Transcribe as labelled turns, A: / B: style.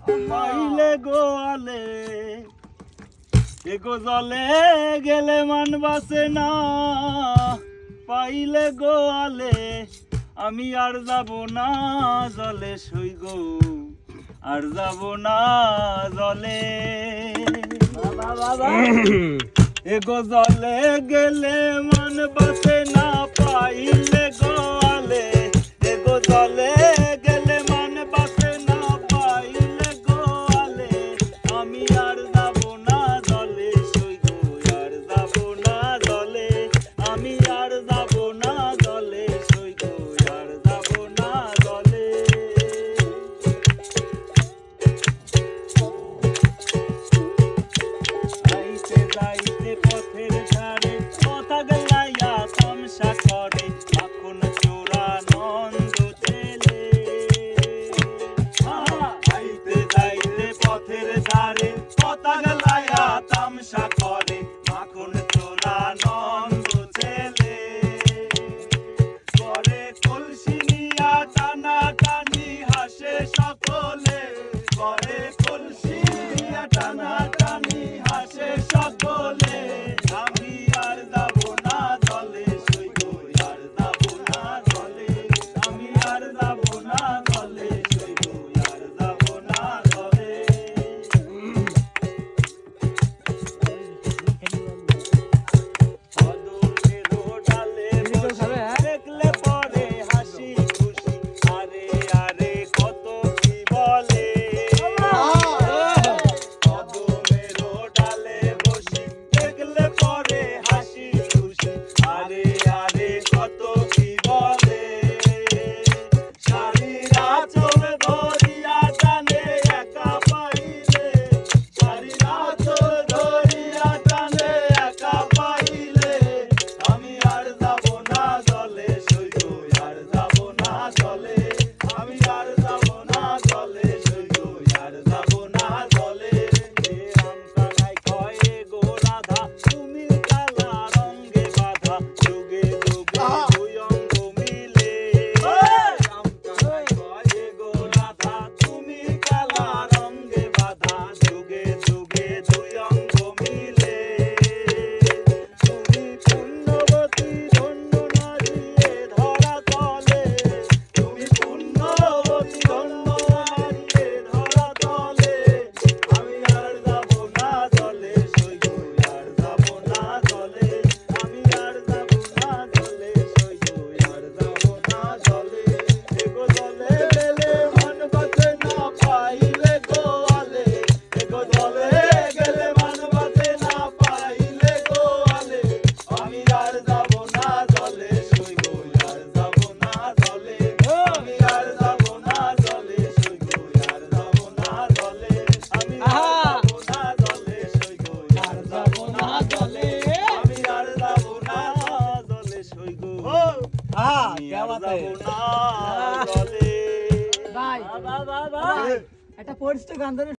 A: পাইলে গোয়ালে এগো জলে গেলে মান বাসে না, পাইলে গোয়ালে আমি আর যাব না জলে সই গো, আর যাব না জলে। এগো জলে গেলে মান বাসে না, পাইলে গোয়ালে এগো জলে গেলে মান বাসে না, পাইলে গোয়ালে আমি আর যাব না জলে সই গো, আর যাব না জলে আমি আর যাব না জলে সই গো, আর যাব না জলে। আইতে যাইতে পথের ধারে কথা গলাইয়া তামসা করে মাখন চোরা নন্দ ছেলে। আইতে যাইতে পথের ধারে কথা গলাইয়া তামসা করে মাখন চোরা নন্দ ছেলে। করে কলসি নিয়া টানা টানি হাসে সকলে, করে কলসি নিয়া টানা টানি হাসে সকলে। আমি আর যাব না জলে সই গো, আর যাব না জলে আমি আর যাব না জলে সই গো, আর যাব না জলে। কদমেরও ডালে বসে দেখলে পরে হাসি খুশি, আরে আরে কত কি বলে। কদমেরও ডালে বসে দেখলে পরে হাসি খুশি, আরে আরে কত কি বলে। শাড়ির আঁচল ধরিয়া টানে একা পাইলে, শাড়ির আঁচল ধরিয়া টানে একা পাইলে আমি আর যাব না জলে সই গো, আর যাব না জলে আমি আর যাব না জলে সই গো, আর যাব না জলে। আমকানাই কয়ে গো রাধা তুমি কালা রঙে বাঁধা, যুগে যুগে দুই অঙ্গ মিলে। আমকানাই কয়ে গো রাধা তুমি কালা রঙে বাঁধা, যুগে যুগে দুই অঙ্গ মিলে। তুমি পুণ্যবতী ধন্য নারী এ ধরা তলে, তুমি পুণ্যবতী ধন্য নারী এ ধরা তলে আমি আর যাব না জলে সই গো, আর যাব না জলে আমি আর যাব না জলে সই গো, আর যাব না জলে। এগো জলে গেলে মান বাসে না, পাইলে গোয়ালে এগো জলে গেলে মান বাসে না, পাইলে গোয়ালে আমি আর যাব না জলে সই গো, আর যাব না জলে আমি আর যাব না জলে সই গো, আর যাব না জলে আমি আর যাব না জলে সই গো, আর যাব না জলে আমি আর যাব না জলে সই গো, আমি আর যাব না জলে।
B: ভাই একটা পরিচিত গান ধরে